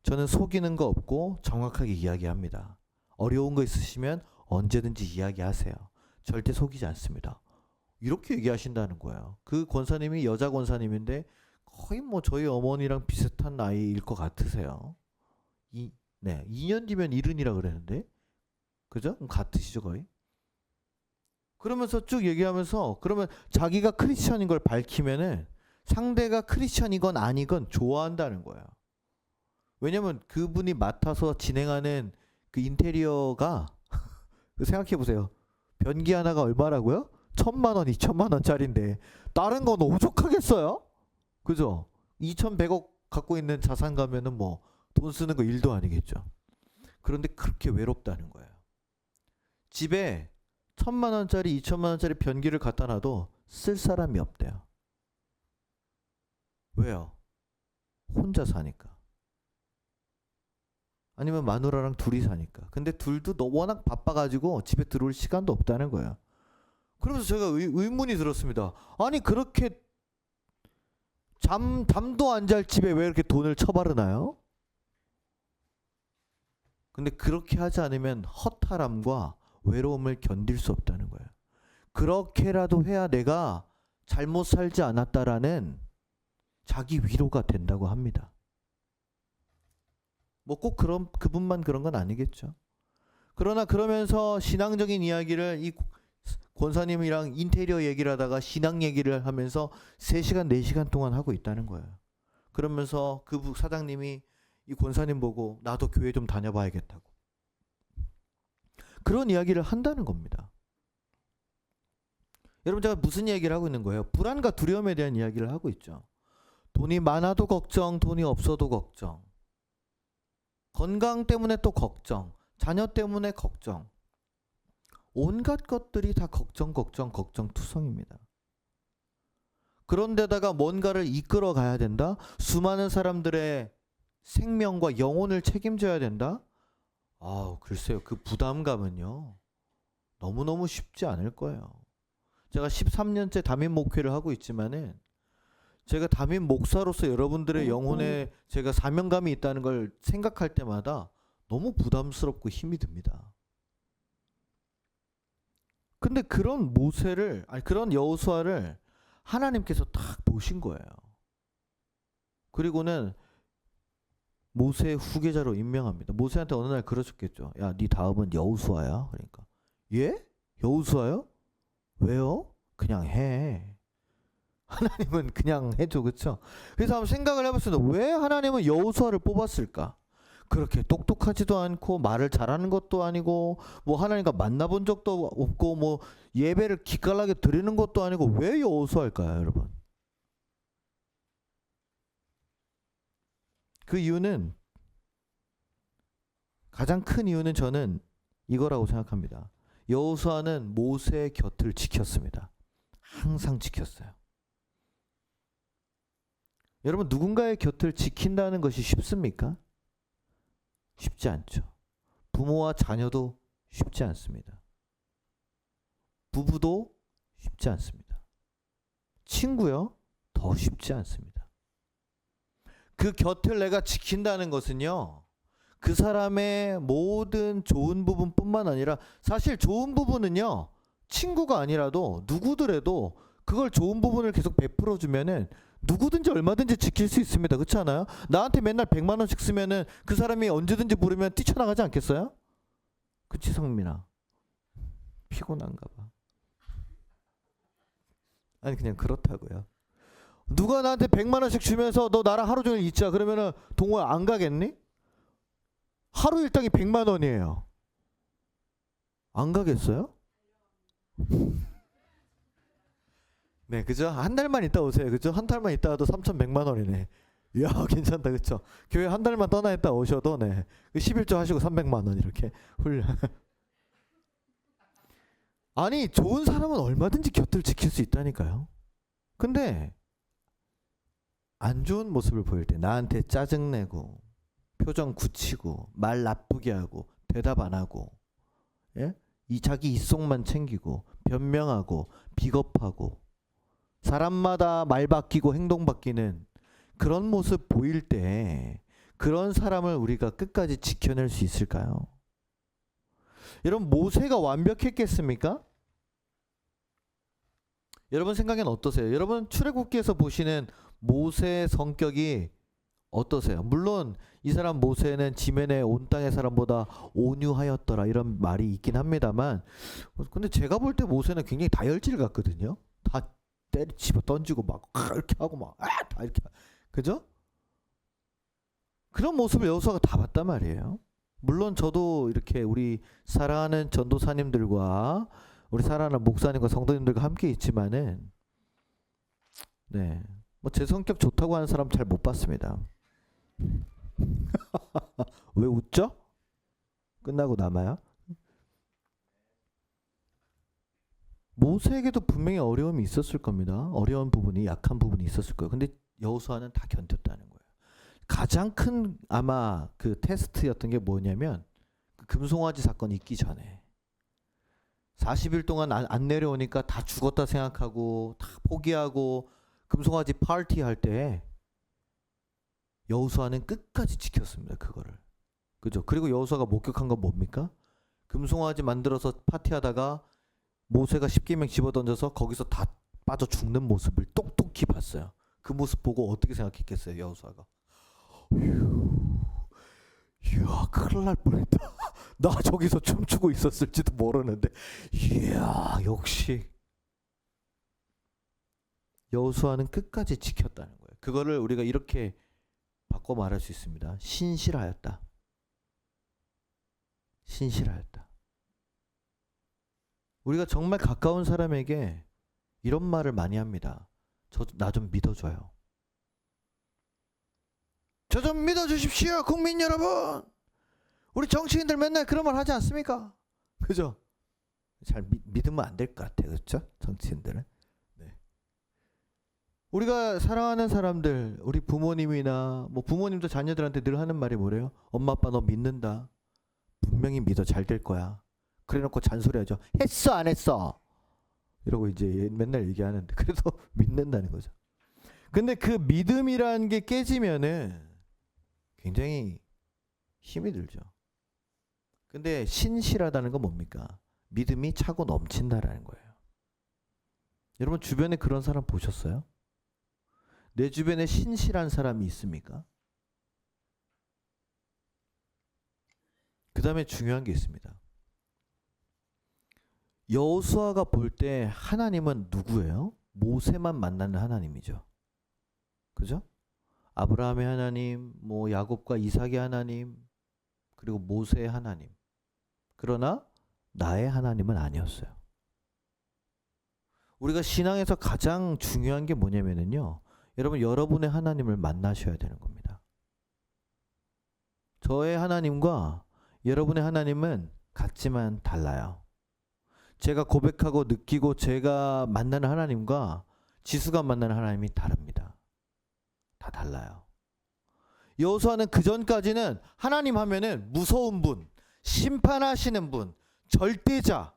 저는 속이는 거 없고 정확하게 이야기합니다. 어려운 거 있으시면 언제든지 이야기하세요. 절대 속이지 않습니다. 이렇게 얘기하신다는 거예요. 그 권사님이 여자 권사님인데 거의 뭐 저희 어머니랑 비슷한 나이일 것 같으세요. 2년 뒤면 이른이라 그랬는데 그죠? 같으시죠 거의? 그러면서 쭉 얘기하면서 그러면 자기가 크리스천인 걸 밝히면은 상대가 크리스천이건 아니건 좋아한다는 거예요. 왜냐면 그분이 맡아서 진행하는 그 인테리어가 생각해 보세요. 변기 하나가 얼마라고요? 1,000만 원, 2천만 원짜리인데 다른 건 오죽하겠어요? 그죠? 2,100억 갖고 있는 자산 가면은 뭐 돈 쓰는 거 일도 아니겠죠. 그런데 그렇게 외롭다는 거예요. 집에 1,000만 원짜리, 2천만 원짜리 변기를 갖다 놔도 쓸 사람이 없대요. 왜요? 혼자 사니까. 아니면 마누라랑 둘이 사니까. 근데 둘도 워낙 바빠가지고 집에 들어올 시간도 없다는 거예요. 그러면서 제가 의문이 들었습니다. 아니 그렇게 잠도 안 잘 집에 왜 이렇게 돈을 처바르나요? 근데 그렇게 하지 않으면 허탈함과 외로움을 견딜 수 없다는 거예요. 그렇게라도 해야 내가 잘못 살지 않았다라는 자기 위로가 된다고 합니다. 뭐 꼭 그분만 그런 건 아니겠죠. 그러나 그러면서 신앙적인 이야기를 이 권사님이랑 인테리어 얘기를 하다가 신앙 얘기를 하면서 3시간 4시간 동안 하고 있다는 거예요. 그러면서 그 사장님이 이 권사님 보고 나도 교회 좀 다녀봐야겠다고 그런 이야기를 한다는 겁니다. 여러분 제가 무슨 얘기를 하고 있는 거예요? 불안과 두려움에 대한 이야기를 하고 있죠. 돈이 많아도 걱정, 돈이 없어도 걱정. 건강 때문에 또 걱정, 자녀 때문에 걱정. 온갖 것들이 다 걱정투성입니다. 그런데다가 뭔가를 이끌어 가야 된다? 수많은 사람들의 생명과 영혼을 책임져야 된다? 글쎄요. 그 부담감은요. 너무너무 쉽지 않을 거예요. 제가 13년째 담임 목회를 하고 있지만은 제가 담임 목사로서 여러분들의 영혼에 제가 사명감이 있다는 걸 생각할 때마다 너무 부담스럽고 힘이 듭니다. 근데 그런 모세를, 아니 그런 여호수아를 하나님께서 딱 보신 거예요. 그리고는 모세의 후계자로 임명합니다. 모세한테 어느 날 그러셨겠죠. 야, 네 다음은 여호수아야. 그러니까 예? 여호수아요? 왜요? 그냥 해. 하나님은 그냥 해줘, 그렇죠? 그래서 한번 생각을 해봤습니다. 왜 하나님은 여호수아를 뽑았을까? 그렇게 똑똑하지도 않고 말을 잘하는 것도 아니고 뭐 하나님과 만나본 적도 없고 뭐 예배를 기깔나게 드리는 것도 아니고 왜 여호수아일까요, 여러분? 그 이유는, 가장 큰 이유는 저는 이거라고 생각합니다. 여호수아는 모세의 곁을 지켰습니다. 항상 지켰어요. 여러분, 누군가의 곁을 지킨다는 것이 쉽습니까? 쉽지 않죠. 부모와 자녀도 쉽지 않습니다. 부부도 쉽지 않습니다. 친구요? 더 쉽지 않습니다. 그 곁을 내가 지킨다는 것은요, 그 사람의 모든 좋은 부분뿐만 아니라, 사실 좋은 부분은요, 친구가 아니라도 누구더라도 그걸 좋은 부분을 계속 베풀어 주면은 누구든지 얼마든지 지킬 수 있습니다. 그렇지 않아요? 나한테 맨날 100만 원씩 쓰면은 그 사람이 언제든지 부르면 뛰쳐나가지 않겠어요? 그치, 성민아? 피곤한가 봐. 아니 그냥 그렇다고요. 누가 나한테 100만 원씩 주면서 너 나랑 하루 종일 있자 그러면은 동호회 안 가겠니? 하루 일당이 100만 원이에요. 안 가겠어요? 네, 그죠? 한 달만 있다 오세요. 그죠? 한 달만 있다 와도 3,100만 원이네. 이야, 괜찮다. 그쵸? 교회 한 달만 떠나 있다 오셔도, 네. 11조 하시고 300만 원 이렇게 훌. 아니, 좋은 사람은 얼마든지 곁을 지킬 수 있다니까요. 근데 안 좋은 모습을 보일 때, 나한테 짜증내고 표정 굳히고 말 나쁘게 하고 대답 안 하고, 예? 이 자기 이속만 챙기고 변명하고 비겁하고 사람마다 말 바뀌고 행동 바뀌는 그런 모습 보일 때, 그런 사람을 우리가 끝까지 지켜낼 수 있을까요? 여러분, 모세가 완벽했겠습니까? 여러분 생각엔 어떠세요? 여러분 출애굽기에서 보시는 모세의 성격이 어떠세요? 물론 이 사람 모세는 지면에 온 땅의 사람보다 온유하였더라 이런 말이 있긴 합니다만, 근데 제가 볼 때 모세는 굉장히 다혈질 같거든요. 다 때리 집어 던지고 막 이렇게 하고 막 다 이렇게, 그죠? 그런 모습을 여호수아가 다 봤단 말이에요. 물론 저도 이렇게 우리 사랑하는 전도사님들과 우리 사랑하는 목사님과 성도님들과 함께 있지만은, 네, 뭐 제 성격 좋다고 하는 사람 잘 못 봤습니다. 왜 웃죠? 끝나고 남아요? 모세에게도 분명히 어려움이 있었을 겁니다. 어려운 부분이, 약한 부분이 있었을 거예요. 근데 여호수아는 다 견뎠다는 거예요. 가장 큰 아마 그 테스트였던 게 뭐냐면, 그 금송아지 사건 있기 전에 40일 동안 안 내려오니까 다 죽었다 생각하고 다 포기하고 금송아지 파티 할 때 여호수아는 끝까지 지켰습니다. 그거를. 그죠? 그리고 여호수아가 목격한 건 뭡니까? 금송아지 만들어서 파티하다가 모세가 십계명 집어던져서 거기서 다 빠져 죽는 모습을 똑똑히 봤어요. 그 모습 보고 어떻게 생각했겠어요, 여호수아가? 이야, 큰일 날 뻔했다. 나 저기서 춤추고 있었을지도 모르는데. 이야, 역시 여호수아는 끝까지 지켰다는 거예요. 그거를 우리가 이렇게 바꿔 말할 수 있습니다. 신실하였다. 신실하였다. 우리가 정말 가까운 사람에게 이런 말을 많이 합니다. 나 좀 믿어줘요. 저 좀 믿어주십시오, 국민 여러분. 우리 정치인들 맨날 그런 말 하지 않습니까? 그죠? 잘 믿으면 안 될 것 같아요. 그렇죠? 정치인들은. 네. 우리가 사랑하는 사람들, 우리 부모님이나 뭐 부모님도 자녀들한테 늘 하는 말이 뭐래요? 엄마 아빠 너 믿는다. 분명히 믿어, 잘 될 거야. 그래놓고 잔소리하죠. 했어 안 했어? 이러고 이제 맨날 얘기하는데 그래도 믿는다는 거죠. 근데 그 믿음이라는 게 깨지면은 굉장히 힘이 들죠. 근데 신실하다는 건 뭡니까? 믿음이 차고 넘친다라는 거예요. 여러분 주변에 그런 사람 보셨어요? 내 주변에 신실한 사람이 있습니까? 그 다음에 중요한 게 있습니다. 여호수아가 볼 때 하나님은 누구예요? 모세만 만나는 하나님이죠. 그죠? 아브라함의 하나님, 뭐 야곱과 이삭의 하나님, 그리고 모세의 하나님. 그러나 나의 하나님은 아니었어요. 우리가 신앙에서 가장 중요한 게 뭐냐면요. 여러분 여러분의 하나님을 만나셔야 되는 겁니다. 저의 하나님과 여러분의 하나님은 같지만 달라요. 제가 고백하고 느끼고 제가 만나는 하나님과 지수가 만나는 하나님이 다릅니다. 다 달라요. 여호수아는 그 전까지는 하나님 하면은 무서운 분, 심판하시는 분, 절대자,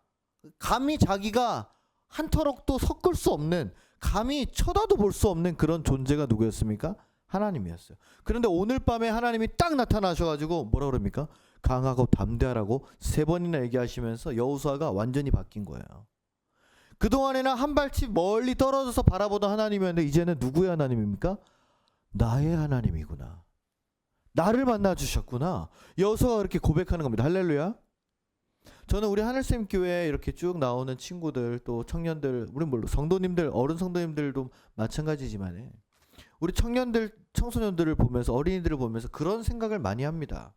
감히 자기가 한 터럭도 섞을 수 없는, 감히 쳐다도 볼 수 없는 그런 존재가 누구였습니까? 하나님이었어요. 그런데 오늘 밤에 하나님이 딱 나타나셔가지고 뭐라 그럽니까? 강하고 담대하라고 3번이나 얘기하시면서 여호수아가 완전히 바뀐 거예요. 그동안에는 한 발씩 멀리 떨어져서 바라보던 하나님이었는데 이제는 누구의 하나님입니까? 나의 하나님이구나. 나를 만나주셨구나. 여호수아가 그렇게 고백하는 겁니다. 할렐루야. 저는 우리 하늘샘 교회에 이렇게 쭉 나오는 친구들 또 청년들, 우리 물론 성도님들, 어른 성도님들도 마찬가지지만 우리 청년들, 청소년들을 보면서 어린이들을 보면서 그런 생각을 많이 합니다.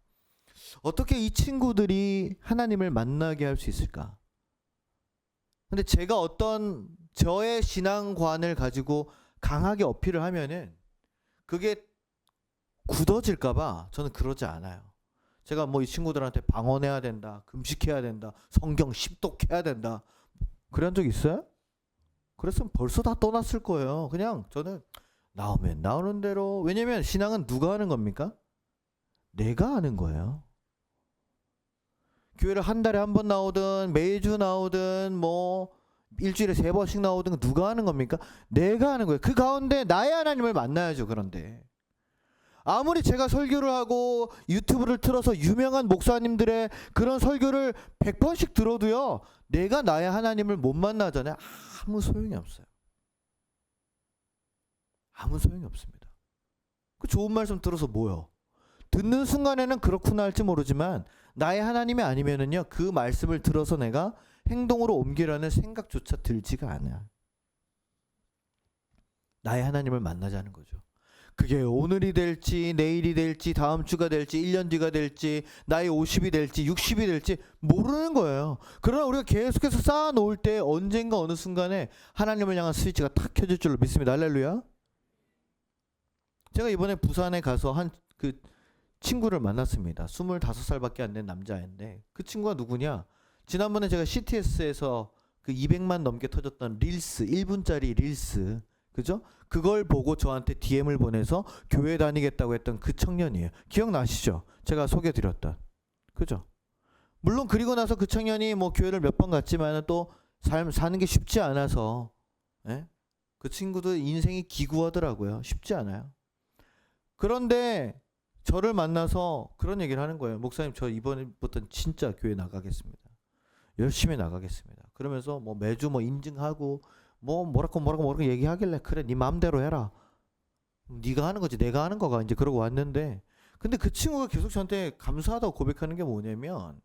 어떻게 이 친구들이 하나님을 만나게 할 수 있을까? 근데 제가 어떤 저의 신앙관을 가지고 강하게 어필을 하면은 그게 굳어질까봐 저는 그러지 않아요. 제가 뭐 이 친구들한테 방언해야 된다, 금식해야 된다, 성경 십독해야 된다, 그런 적 있어요? 그랬으면 벌써 다 떠났을 거예요. 그냥 저는 나오면 나오는 대로. 왜냐면 신앙은 누가 하는 겁니까? 내가 하는 거예요. 교회를 한 달에 한 번 나오든 매주 나오든 뭐 일주일에 3번씩 나오든 누가 하는 겁니까? 내가 하는 거예요. 그 가운데 나의 하나님을 만나야죠. 그런데 아무리 제가 설교를 하고 유튜브를 틀어서 유명한 목사님들의 그런 설교를 100번씩 들어도요, 내가 나의 하나님을 못 만나잖아요. 아무 소용이 없어요. 아무 소용이 없습니다. 그 좋은 말씀 들어서 뭐요? 듣는 순간에는 그렇구나 할지 모르지만 나의 하나님이 아니면은요, 그 말씀을 들어서 내가 행동으로 옮기려는 생각조차 들지가 않아요. 나의 하나님을 만나자는 거죠. 그게 오늘이 될지 내일이 될지 다음 주가 될지 1년 뒤가 될지 나이 50이 될지 60이 될지 모르는 거예요. 그러나 우리가 계속해서 쌓아놓을 때 언젠가 어느 순간에 하나님을 향한 스위치가 탁 켜질 줄로 믿습니다. 할렐루야. 제가 이번에 부산에 가서 한 그 친구를 만났습니다. 25살밖에 안 된 남자인데 그 친구가 누구냐? 지난번에 제가 CTS에서 그 200만 넘게 터졌던 릴스, 1분짜리 릴스, 그죠? 그걸 보고 저한테 DM을 보내서 교회 다니겠다고 했던 그 청년이에요. 기억나시죠? 제가 소개드렸던. 그죠? 물론 그리고 나서 그 청년이 뭐 교회를 몇 번 갔지만 또 사는 게 쉽지 않아서, 예? 그 친구도 인생이 기구하더라고요. 쉽지 않아요. 그런데 저를 만나서 그런 얘기를 하는 거예요. 목사님, 저 이번부터는 진짜 교회 나가겠습니다. 열심히 나가겠습니다. 그러면서 뭐 매주 뭐 인증하고 뭐라고 얘기하길래, 그래 네 마음대로 해라. 네가 하는 거지 내가 하는 거가, 이제 그러고 왔는데, 근데 그 친구가 계속 저한테 감사하다고 고백하는 게 뭐냐면,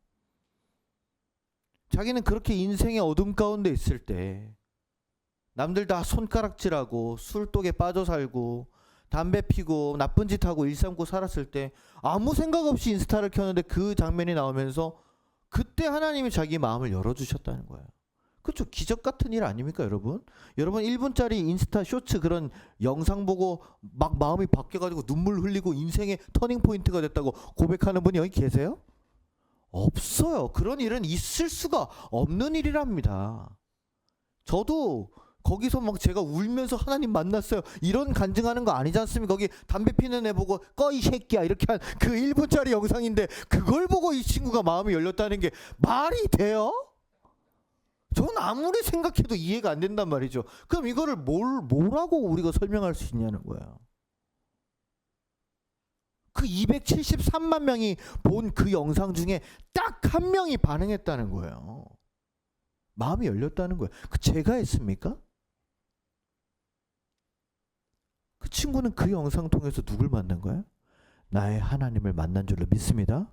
자기는 그렇게 인생의 어둠 가운데 있을 때 남들 다 손가락질하고 술독에 빠져 살고 담배 피고 나쁜 짓 하고 일 삼고 살았을 때 아무 생각 없이 인스타를 켰는데 그 장면이 나오면서 그때 하나님이 자기 마음을 열어주셨다는 거예요. 그렇죠? 기적 같은 일 아닙니까, 여러분? 여러분 1분짜리 인스타 쇼츠 그런 영상 보고 막 마음이 바뀌어가지고 눈물 흘리고 인생의 터닝 포인트가 됐다고 고백하는 분이 여기 계세요? 없어요. 그런 일은 있을 수가 없는 일이랍니다. 저도 거기서 막 제가 울면서 하나님 만났어요 이런 간증하는 거 아니지 않습니까? 거기 담배 피는 애 보고 꺼 이 새끼야 이렇게 한 그 1분짜리 영상인데 그걸 보고 이 친구가 마음이 열렸다는 게 말이 돼요? 전 아무리 생각해도 이해가 안 된단 말이죠. 그럼 이거를 뭐라고 우리가 설명할 수 있냐는 거야. 그 273만 명이 본 그 영상 중에 딱 한 명이 반응했다는 거예요. 마음이 열렸다는 거예요. 그 제가 했습니까? 그 친구는 그 영상 통해서 누굴 만난 거예요? 나의 하나님을 만난 줄로 믿습니다.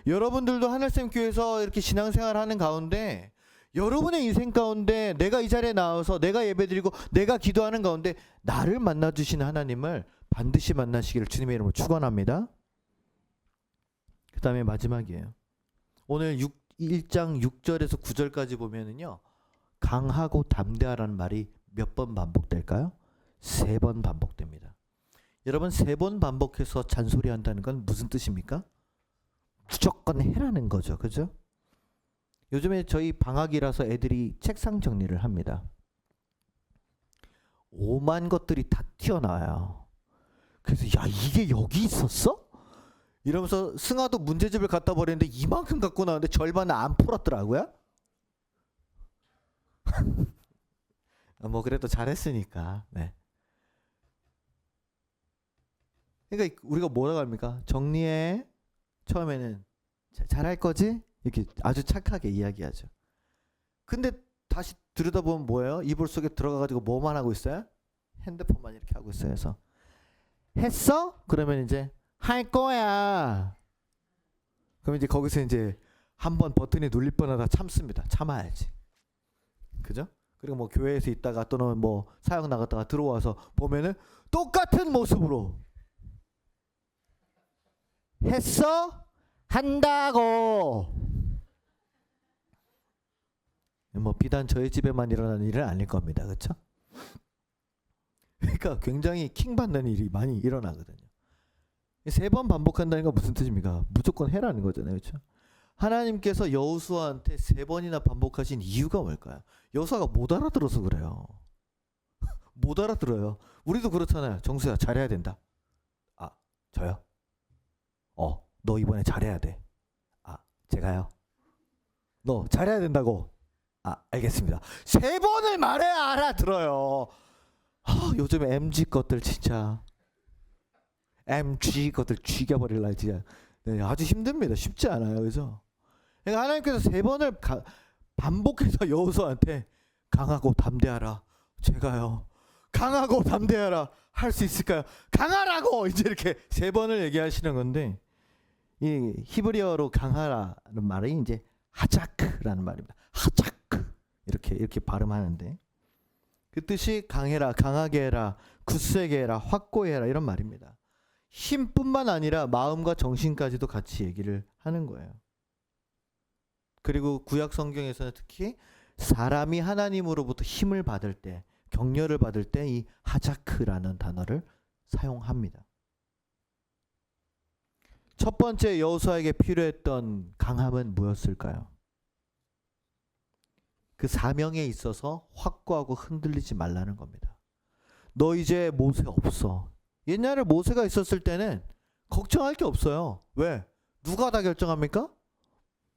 여러분들도 하늘샘 교회에서 이렇게 신앙생활 하는 가운데 여러분의 인생 가운데 내가 이 자리에 나와서 내가 예배드리고 내가 기도하는 가운데 나를 만나주시는 하나님을 반드시 만나시기를 주님의 이름으로 축원합니다. 그 다음에 마지막이에요. 오늘 1장 6절에서 9절까지 보면은요, 강하고 담대하라는 말이 몇 번 반복될까요? 3번 반복됩니다. 여러분, 3번 반복해서 잔소리한다는 건 무슨 뜻입니까? 무조건 해라는 거죠. 그죠? 요즘에 저희 방학이라서 애들이 책상 정리를 합니다. 오만 것들이 다 튀어나와요. 그래서 야, 이게 여기 있었어? 이러면서 승아도 문제집을 갖다 버렸는데 이만큼 갖고 나왔는데 절반은 안 풀었더라고요. 뭐 그래도 잘했으니까. 네. 그러니까 우리가 뭐라고 합니까? 정리해. 처음에는 잘할 거지? 이렇게 아주 착하게 이야기하죠. 근데 다시 들여다보면 뭐예요? 이불 속에 들어가가지고 뭐만 하고 있어요? 핸드폰만 이렇게 하고 있어요. 그래서 했어? 그러면 이제 할 거야. 그럼 이제 거기서 이제 한번 버튼이 눌릴 뻔하다 참습니다. 참아야지. 그죠? 그리고 뭐 교회에서 있다가 또는 뭐 사역 나갔다가 들어와서 보면은 똑같은 모습으로 했어? 한다고. 뭐 비단 저희 집에만 일어나는 일은 아닐 겁니다. 그렇죠? 그러니까 굉장히 킹받는 일이 많이 일어나거든요. 3번 반복한다는 건 무슨 뜻입니까? 무조건 해라는 거잖아요. 그렇죠? 하나님께서 여호수아한테 3번이나 반복하신 이유가 뭘까요? 여호수아가 못 알아들어서 그래요. 못 알아들어요. 우리도 그렇잖아요. 정수야, 잘해야 된다. 아, 저요? 너 이번에 잘해야 돼. 아, 제가요? 너 잘해야 된다고. 아, 알겠습니다. 3번을 말해야 알아들어요. 요즘 MG 것들 진짜 MG 것들 죽여버릴라 진짜. 네, 아주 힘듭니다. 쉽지 않아요. 그죠? 그러니까 하나님께서 3번을 반복해서 여호수아한테 강하고 담대하라. 제가요. 강하고 담대하라. 할 수 있을까요? 강하라고 이제 이렇게 3번을 얘기하시는 건데, 이 히브리어로 강하라는 말이 이제 하자크라는 말입니다. 하자크 이렇게 발음하는데 그 뜻이 강해라, 강하게 해라, 굳세게 해라, 확고히 해라 이런 말입니다. 힘뿐만 아니라 마음과 정신까지도 같이 얘기를 하는 거예요. 그리고 구약 성경에서는 특히 사람이 하나님으로부터 힘을 받을 때, 격려를 받을 때 이 하자크라는 단어를 사용합니다. 첫 번째 여호수아에게 필요했던 강함은 무엇일까요? 그 사명에 있어서 확고하고 흔들리지 말라는 겁니다. 너 이제 모세 없어. 옛날에 모세가 있었을 때는 걱정할 게 없어요. 왜? 누가 다 결정합니까?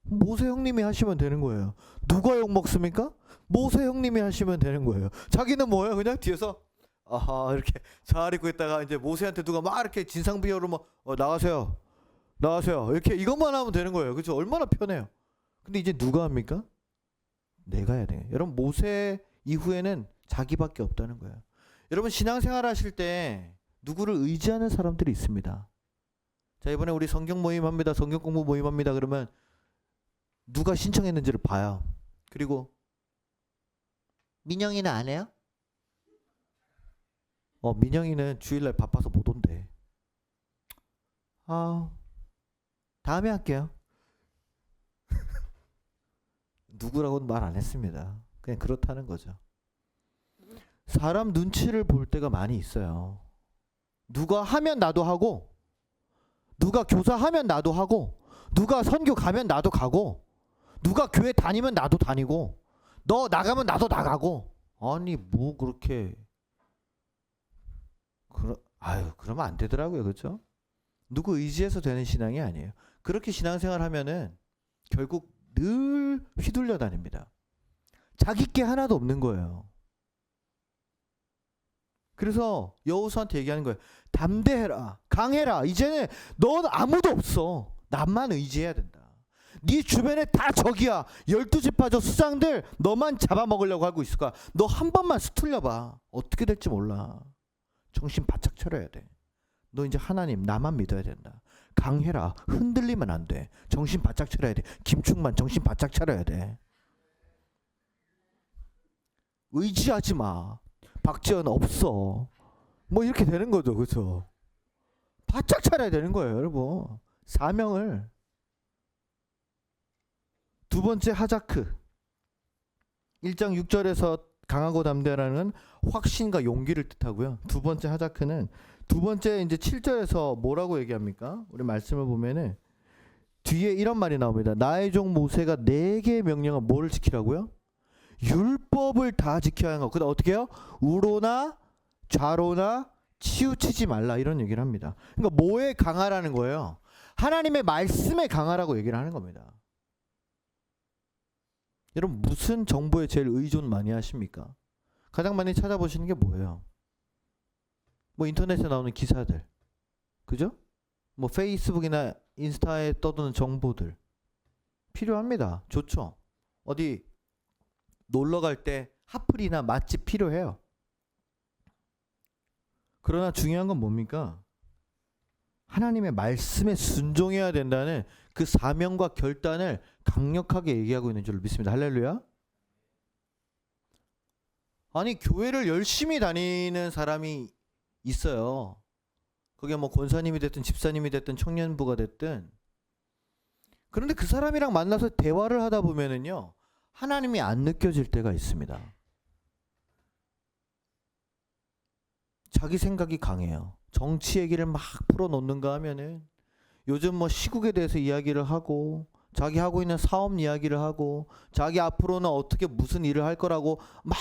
모세 형님이 하시면 되는 거예요. 누가 욕 먹습니까? 모세 형님이 하시면 되는 거예요. 자기는 뭐예요? 그냥 뒤에서 아하 이렇게 잘 입고 있다가 이제 모세한테 누가 막 이렇게 진상비호로 뭐 나가세요. 나가세요. 이렇게 이것만 하면 되는 거예요. 그렇죠? 얼마나 편해요. 근데 이제 누가 합니까? 내가 해야 돼요. 여러분 모세 이후에는 자기밖에 없다는 거예요. 여러분 신앙생활 하실 때 누구를 의지하는 사람들이 있습니다. 자, 이번에 우리 성경 모임합니다. 성경 공부 모임합니다. 그러면 누가 신청했는지를 봐요. 그리고 민영이는 안 해요? 민영이는 주일날 바빠서 못 온대. 다음에 할게요. 누구라고는 말 안 했습니다. 그냥 그렇다는 거죠. 사람 눈치를 볼 때가 많이 있어요. 누가 하면 나도 하고, 누가 교사하면 나도 하고, 누가 선교 가면 나도 가고, 누가 교회 다니면 나도 다니고, 너 나가면 나도 나가고. 아니 뭐 그렇게 그러면 안 되더라고요. 그렇죠? 누구 의지해서 되는 신앙이 아니에요. 그렇게 신앙생활 하면은 결국 늘 휘둘려 다닙니다. 자기 게 하나도 없는 거예요. 그래서 여호수아한테 얘기하는 거예요. 담대해라, 강해라. 이제는 넌 아무도 없어. 나만 의지해야 된다. 네 주변에 다 적이야. 12지파 저 수장들 너만 잡아먹으려고 하고 있을 거야. 너 한 번만 수틀려봐. 어떻게 될지 몰라. 정신 바짝 차려야 돼. 너 이제 하나님 나만 믿어야 된다. 강해라. 흔들리면 안 돼. 정신 바짝 차려야 돼. 김충만 정신 바짝 차려야 돼. 의지하지 마. 박지원 없어. 뭐 이렇게 되는 거죠. 그렇죠? 바짝 차려야 되는 거예요, 여러분. 사명을. 두 번째 하자크. 1장 6절에서 강하고 담대라는 확신과 용기를 뜻하고요. 두 번째 하자크는 두 번째 이제 7절에서 뭐라고 얘기합니까? 우리 말씀을 보면은 뒤에 이런 말이 나옵니다. 나의 종 모세가 내게 명령한 뭐를 지키라고요? 율법을 다 지켜야 하는 거. 그다음 어떻게 해요? 우로나 좌로나 치우치지 말라 이런 얘기를 합니다. 그러니까 뭐에 강하라는 거예요? 하나님의 말씀에 강하라고 얘기를 하는 겁니다. 여러분 무슨 정보에 제일 의존 많이 하십니까? 가장 많이 찾아보시는 게 뭐예요? 뭐 인터넷에 나오는 기사들, 그죠? 뭐 페이스북이나 인스타에 떠도는 정보들 필요합니다. 좋죠. 어디 놀러 갈 때 핫플이나 맛집 필요해요. 그러나 중요한 건 뭡니까? 하나님의 말씀에 순종해야 된다는 그 사명과 결단을 강력하게 얘기하고 있는 줄 믿습니다. 할렐루야. 아니 교회를 열심히 다니는 사람이 있어요. 그게 뭐 권사님이 됐든 집사님이 됐든 청년부가 됐든. 그런데 그 사람이랑 만나서 대화를 하다 보면은요, 하나님이 안 느껴질 때가 있습니다. 자기 생각이 강해요. 정치 얘기를 막 풀어놓는가 하면은 요즘 뭐 시국에 대해서 이야기를 하고 자기 하고 있는 사업 이야기를 하고 자기 앞으로는 어떻게 무슨 일을 할 거라고 막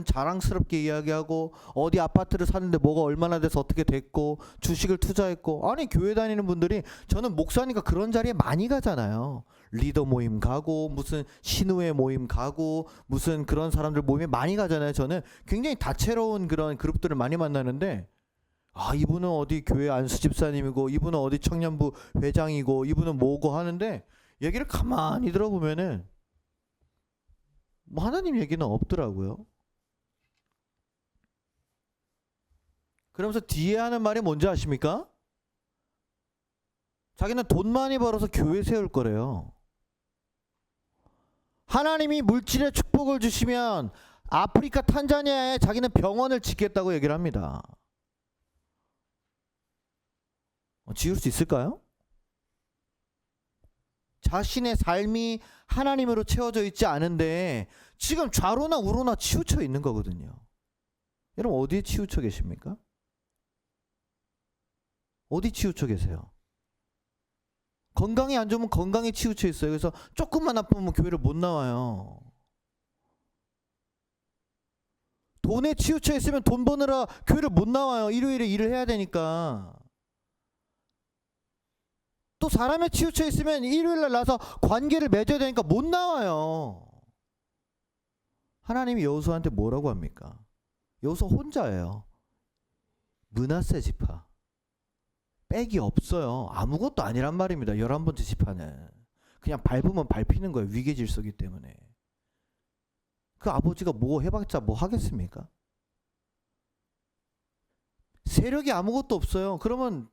자랑스럽게 이야기하고 어디 아파트를 샀는데 뭐가 얼마나 돼서 어떻게 됐고 주식을 투자했고. 아니 교회 다니는 분들이, 저는 목사니까 그런 자리에 많이 가잖아요. 리더 모임 가고 무슨 신우회 모임 가고 무슨 그런 사람들 모임에 많이 가잖아요. 저는 굉장히 다채로운 그런 그룹들을 많이 만나는데, 아 이분은 어디 교회 안수 집사님이고 이분은 어디 청년부 회장이고 이분은 뭐고 하는데 얘기를 가만히 들어보면은 뭐 하나님 얘기는 없더라고요. 그러면서 뒤에 하는 말이 뭔지 아십니까? 자기는 돈 많이 벌어서 교회 세울 거래요. 하나님이 물질의 축복을 주시면 아프리카 탄자니아에 자기는 병원을 짓겠다고 얘기를 합니다. 지을 수 있을까요? 자신의 삶이 하나님으로 채워져 있지 않은데 지금 좌로나 우로나 치우쳐 있는 거거든요. 여러분 어디에 치우쳐 계십니까? 어디 치우쳐 계세요? 건강이 안 좋으면 건강에 치우쳐 있어요. 그래서 조금만 아프면 교회를 못 나와요. 돈에 치우쳐 있으면 돈 버느라 교회를 못 나와요. 일요일에 일을 해야 되니까. 또 사람에 치우쳐 있으면 일요일날 나서 관계를 맺어야 되니까 못 나와요. 하나님이 여호수아한테 뭐라고 합니까? 여호수아 혼자예요. 므낫세 지파. 빽이 없어요. 아무것도 아니란 말입니다. 11번째 지파는. 그냥 밟으면 밟히는 거예요. 위계 질서기 때문에. 그 아버지가 뭐 해봤자 뭐 하겠습니까? 세력이 아무것도 없어요. 그러면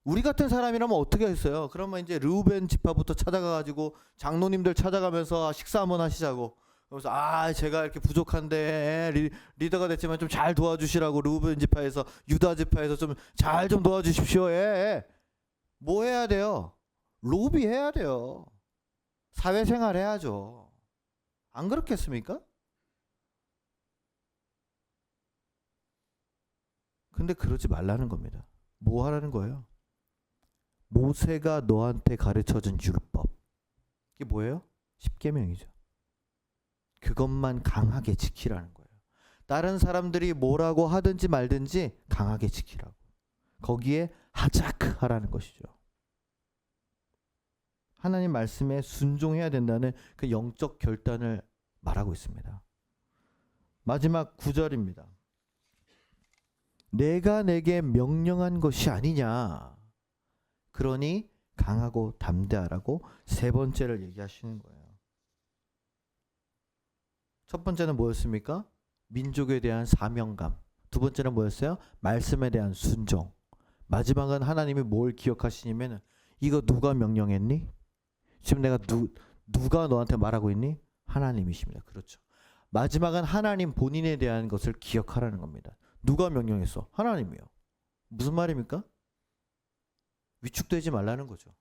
우리 같은 사람이라면 어떻게 했어요? 그러면 이제 르우벤 지파부터 찾아가가지고 장로님들 찾아가면서 식사 한번 하시자고. 그래서 제가 이렇게 부족한데 리더가 됐지만 좀 잘 도와주시라고 르우벤 지파에서 유다 지파에서 좀 잘 좀 도와주십시오. 뭐 해야 돼요? 로비 해야 돼요. 사회생활 해야죠. 안 그렇겠습니까? 근데 그러지 말라는 겁니다. 뭐 하라는 거예요? 모세가 너한테 가르쳐준 율법. 이게 뭐예요? 십계명이죠. 그것만 강하게 지키라는 거예요. 다른 사람들이 뭐라고 하든지 말든지 강하게 지키라고. 거기에 하자크 하라는 것이죠. 하나님 말씀에 순종해야 된다는 그 영적 결단을 말하고 있습니다. 마지막 9절입니다. 내가 내게 명령한 것이 아니냐. 그러니 강하고 담대하라고 세 번째를 얘기하시는 거예요. 첫 번째는 뭐였습니까? 민족에 대한 사명감. 두 번째는 뭐였어요? 말씀에 대한 순종. 마지막은 하나님이 뭘 기억하시냐면 이거 누가 명령했니? 지금 내가 누가 너한테 말하고 있니? 하나님이십니다. 그렇죠. 마지막은 하나님 본인에 대한 것을 기억하라는 겁니다. 누가 명령했어? 하나님이요. 무슨 말입니까? 위축되지 말라는 거죠.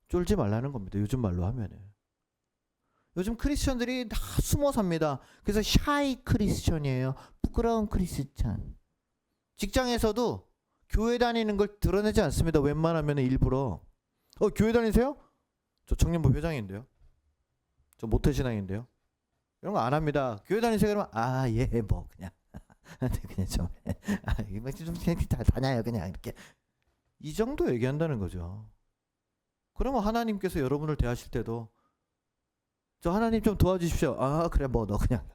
쫄지 말라는 겁니다. 요즘 말로 하면은. 요즘 크리스천들이 다 숨어 삽니다. 그래서 샤이 크리스천이에요. 부끄러운 크리스천. 직장에서도 교회 다니는 걸 드러내지 않습니다. 웬만하면 일부러. 교회 다니세요? 저 청년부 회장인데요. 저 모태신앙인데요. 이런 거 안 합니다. 교회 다니세요? 그러면 예, 뭐 그냥 그냥 좀 다녀요 그냥 이렇게. 이 정도 얘기한다는 거죠. 그러면 하나님께서 여러분을 대하실 때도 저 하나님 좀 도와주십시오. 그래 뭐 너 그냥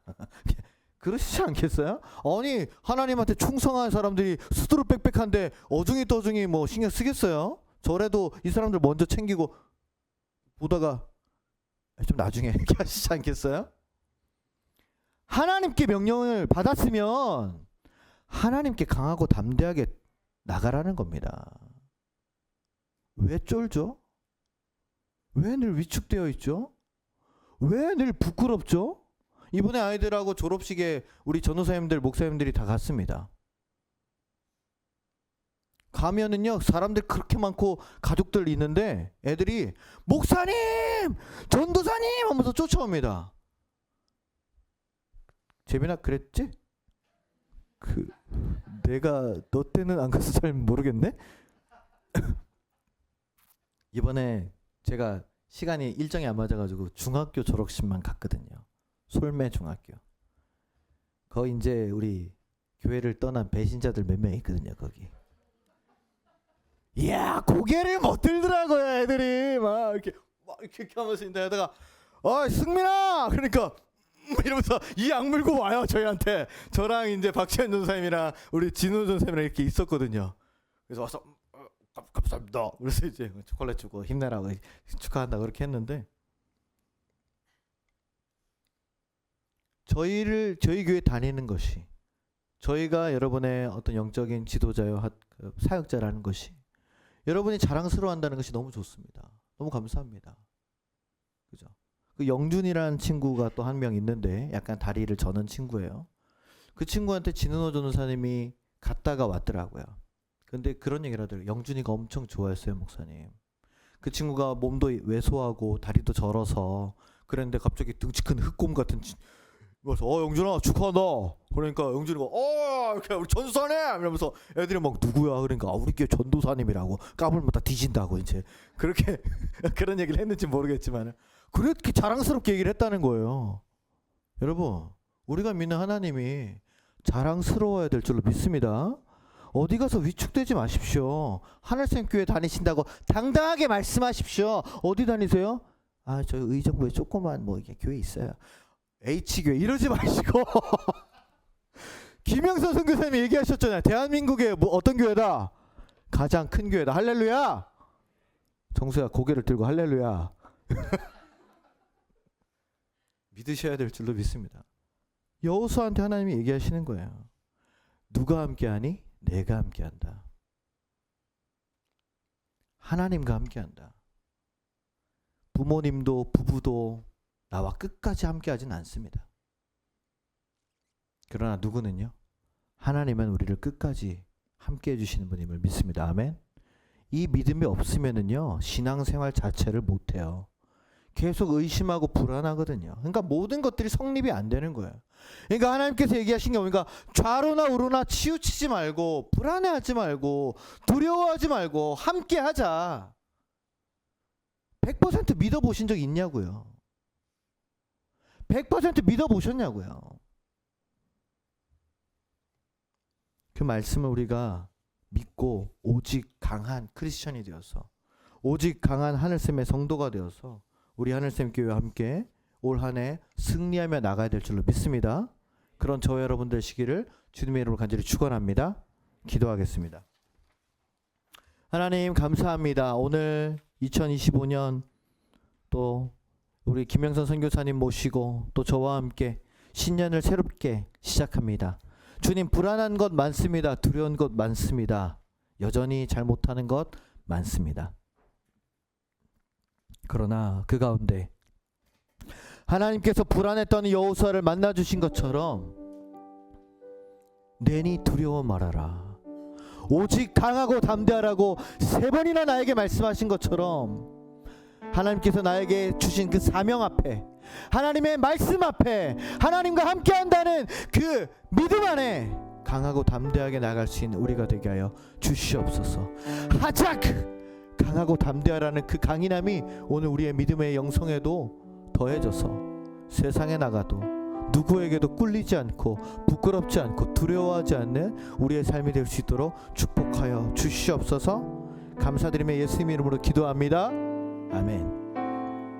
그러시지 않겠어요? 아니 하나님한테 충성한 사람들이 수두룩 빽빽한데 어중이 떠중이 뭐 신경 쓰겠어요? 저래도 이 사람들 먼저 챙기고 보다가 좀 나중에 이렇게 하시지 않겠어요? 하나님께 명령을 받았으면 하나님께 강하고 담대하게 나가라는 겁니다. 왜 쫄죠? 왜 늘 위축되어 있죠? 왜 늘 부끄럽죠? 이번에 아이들하고 졸업식에 우리 전도사님들 목사님들이 다 갔습니다. 가면은요 사람들 그렇게 많고 가족들 있는데 애들이 목사님 전도사님 하면서 쫓아옵니다. 재민아 그랬지? 내가 너 때는 안 가서 잘 모르겠네. 이번에 제가 시간이 일정이 안 맞아가지고 중학교 졸업식만 갔거든요. 솔매 중학교. 거기 이제 우리 교회를 떠난 배신자들 몇 명 있거든요. 거기. 이야 고개를 못 들더라고요. 애들이 막 이렇게 하면서 인다하다가 승민아 그러니까 이러면서 이 악물고 와요 저희한테. 저랑 이제 박지현 전사님이랑 우리 진우 전사님이랑 이렇게 있었거든요. 그래서 와서 감사합니다. 그래서 이제 초콜릿 주고 힘내라고 축하한다 그렇게 했는데 저희 교회 다니는 것이 저희가 여러분의 어떤 영적인 지도자요 사역자라는 것이 여러분이 자랑스러워한다는 것이 너무 좋습니다. 너무 감사합니다. 그죠? 그 영준이라는 친구가 또 한 명 있는데 약간 다리를 저는 친구예요. 그 친구한테 진은호 전도사님이 갔다가 왔더라고요. 근데 그런 얘기를 하더라고요. 영준이가 엄청 좋아했어요 목사님. 그 친구가 몸도 왜소하고 다리도 절어서 그랬는데 갑자기 등치 큰 흑곰 같은 그래서 영준아 축하한다. 그러니까 영준이가 이렇게 우리 전도사님 이러면서 애들이 막 누구야 그러니까 우리 교회 전도사님이라고 까불면 다 뒤진다고 이제 그렇게 그런 얘기를 했는지 모르겠지만 그렇게 자랑스럽게 얘기를 했다는 거예요. 여러분 우리가 믿는 하나님이 자랑스러워야 될 줄로 믿습니다. 어디 가서 위축되지 마십시오. 하늘샘 교회 다니신다고 당당하게 말씀하십시오. 어디 다니세요? 저희 의정부에 조그만 뭐 이게 교회 있어요. H교회 이러지 마시고 김영선 선교사님이 얘기하셨잖아요. 대한민국의 뭐 어떤 교회다? 가장 큰 교회다. 할렐루야. 정수야 고개를 들고 할렐루야. 믿으셔야 될 줄로 믿습니다. 여호수아한테 하나님이 얘기하시는 거예요. 누가 함께하니? 내가 함께한다. 하나님과 함께한다. 부모님도 부부도 나와 끝까지 함께하진 않습니다. 그러나 누구는요? 하나님은 우리를 끝까지 함께해 주시는 분임을 믿습니다. 아멘. 이 믿음이 없으면은요 신앙생활 자체를 못해요. 계속 의심하고 불안하거든요. 그러니까 모든 것들이 성립이 안 되는 거예요. 그러니까 하나님께서 얘기하신 게 그러니까 좌로나 우로나 치우치지 말고 불안해하지 말고 두려워하지 말고 함께하자. 100% 믿어보신 적 있냐고요. 100% 믿어보셨냐고요. 그 말씀을 우리가 믿고 오직 강한 크리스천이 되어서 오직 강한 하늘샘의 성도가 되어서 우리 하늘샘 교회와 함께 올 한 해 승리하며 나가야 될 줄로 믿습니다. 그런 저와 여러분 되시기를 주님의 이름으로 간절히 축원합니다. 기도하겠습니다. 하나님 감사합니다. 오늘 2025년 또 우리 김영선 선교사님 모시고 또 저와 함께 신년을 새롭게 시작합니다. 주님, 불안한 것 많습니다. 두려운 것 많습니다. 여전히 잘 못하는 것 많습니다. 그러나 그 가운데 하나님께서 불안했던 여호수아를 만나주신 것처럼 내니 두려워 말아라, 오직 강하고 담대하라고 3번이나 나에게 말씀하신 것처럼 하나님께서 나에게 주신 그 사명 앞에, 하나님의 말씀 앞에 하나님과 함께 한다는 그 믿음 안에 강하고 담대하게 나갈 수 있는 우리가 되게 하여 주시옵소서. 하작! 강하고 담대하라는 그 강인함이 오늘 우리의 믿음의 영성에도 더해져서 세상에 나가도 누구에게도 꿀리지 않고 부끄럽지 않고 두려워하지 않는 우리의 삶이 될 수 있도록 축복하여 주시옵소서. 감사드리며 예수님 이름으로 기도합니다. 아멘.